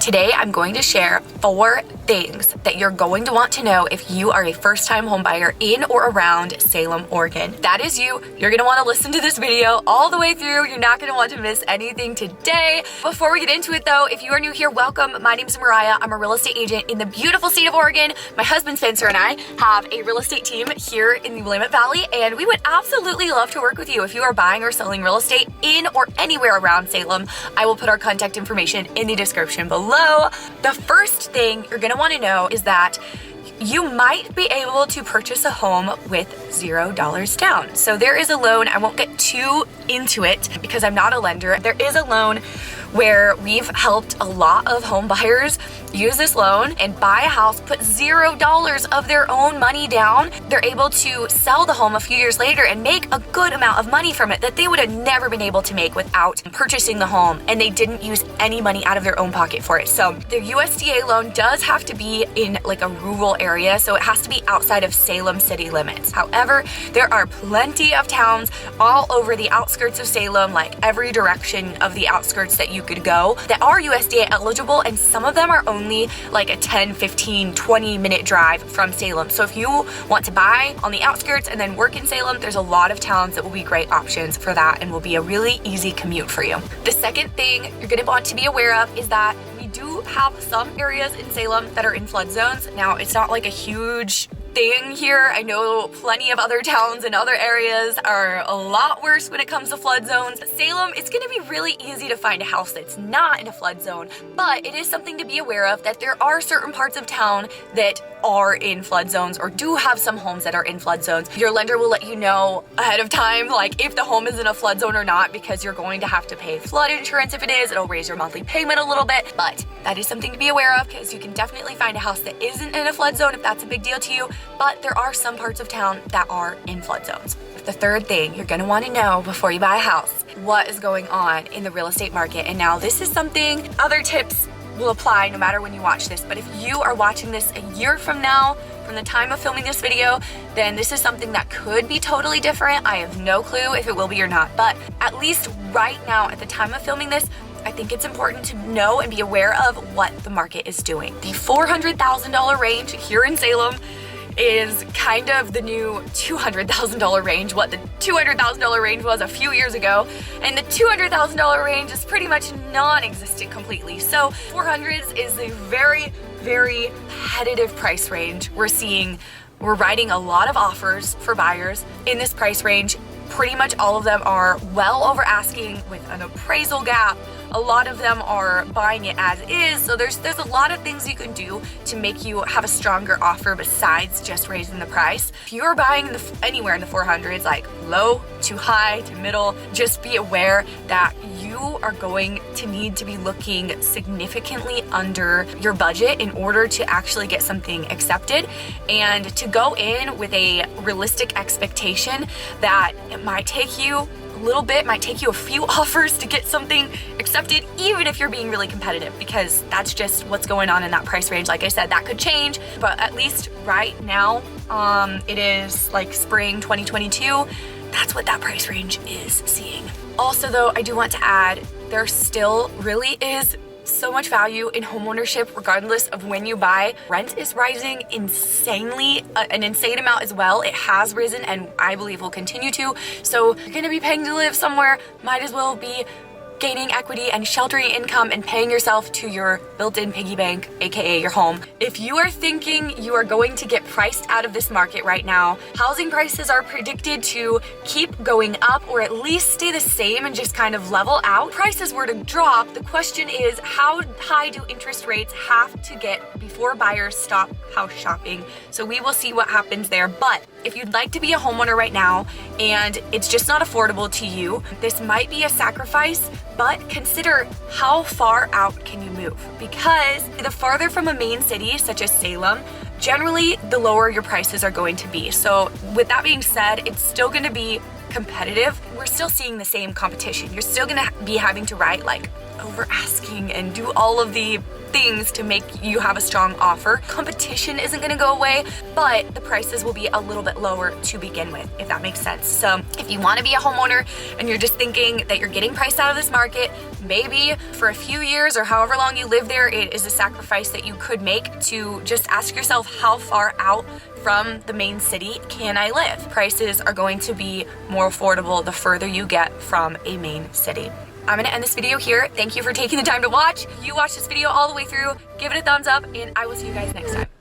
Today, I'm going to share 4 things that you're going to want to know if you are a first-time home buyer in or around Salem, Oregon. That is you. You're gonna want to listen to this video all the way through. You're not gonna want to miss anything today. Before we get into it though, if you are new here, welcome. My name is Mariah. I'm a real estate agent in the beautiful state of Oregon. My husband Spencer and I have a real estate team here in the Willamette Valley, and we would absolutely love to work with you. If you are buying or selling real estate in or anywhere around Salem, I will put our contact information in the description below. The first thing you're gonna want to know is that you might be able to purchase a home with $0 down. So there is a loan. I won't get too into it because I'm not a lender. There is a loan where we've helped a lot of home buyers use this loan and buy a house, put $0 of their own money down. They're able to sell the home a few years later and make a good amount of money from it that they would have never been able to make without purchasing the home, and they didn't use any money out of their own pocket for it. So the USDA loan does have to be in like a rural area, so it has to be outside of Salem city limits. However, there are plenty of towns all over the outskirts of Salem, like every direction of the outskirts that you could go, that are USDA eligible, and some of them are only like a 10, 15, 20 minute drive from Salem. So if you want to buy on the outskirts and then work in Salem, there's a lot of towns that will be great options for that and will be a really easy commute for you. The second thing you're gonna want to be aware of is that we do have some areas in Salem that are in flood zones. Now, it's not like a huge thing here. I know plenty of other towns and other areas are a lot worse when it comes to flood zones. Salem, it's gonna be really easy to find a house that's not in a flood zone, but it is something to be aware of that there are certain parts of town that are in flood zones or do have some homes that are in flood zones. Your lender will let you know ahead of time, like if the home is in a flood zone or not, because you're going to have to pay flood insurance. If it is, it'll raise your monthly payment a little bit, but that is something to be aware of because you can definitely find a house that isn't in a flood zone if that's a big deal to you. But there are some parts of town that are in flood zones. The third thing you're gonna wanna know before you buy a house, what is going on in the real estate market. And now this is something, other tips will apply no matter when you watch this, but if you are watching this a year from now, from the time of filming this video, then this is something that could be totally different. I have no clue if it will be or not, but at least right now at the time of filming this, I think it's important to know and be aware of what the market is doing. The $400,000 range here in Salem is kind of the new $200,000 range, what the $200,000 range was a few years ago, and the $200,000 range is pretty much non-existent completely. So 400s is a very, very competitive price range. We're writing a lot of offers for buyers in this price range. Pretty much all of them are well over asking with an appraisal gap. A lot of them are buying it as is. So there's a lot of things you can do to make you have a stronger offer besides just raising the price. If you're buying anywhere in the 400s, like low to high to middle, just be aware that you are going to need to be looking significantly under your budget in order to actually get something accepted, and to go in with a realistic expectation that it might take you a little bit, might take you a few offers to get something accepted, even if you're being really competitive, because that's just what's going on in that price range. Like I said, that could change, but at least right now, it is like spring 2022. That's what that price range is seeing. Also though, I do want to add, there still really is so much value in homeownership regardless of when you buy. Rent is rising insanely, an insane amount as well. It has risen and I believe will continue to. So you're gonna be paying to live somewhere, might as well be gaining equity and sheltering income and paying yourself to your built-in piggy bank, aka your home. If you are thinking you are going to get priced out of this market right now, housing prices are predicted to keep going up or at least stay the same and just kind of level out. Prices were to drop. The question is, how high do interest rates have to get before buyers stop house shopping? So we will see what happens there. But if you'd like to be a homeowner right now and it's just not affordable to you, this might be a sacrifice, but consider how far out can you move? Because the farther from a main city such as Salem, generally the lower your prices are going to be. So with that being said, it's still going to be competitive. We're still seeing the same competition. You're still going to be having to write like over asking and do all of the things to make you have a strong offer. Competition isn't gonna go away, but the prices will be a little bit lower to begin with, if that makes sense. So if you wanna be a homeowner and you're just thinking that you're getting priced out of this market, maybe for a few years or however long you live there, it is a sacrifice that you could make to just ask yourself, how far out from the main city can I live? Prices are going to be more affordable the further you get from a main city. I'm gonna end this video here. Thank you for taking the time to watch. If you watched this video all the way through, give it a thumbs up, and I will see you guys next time.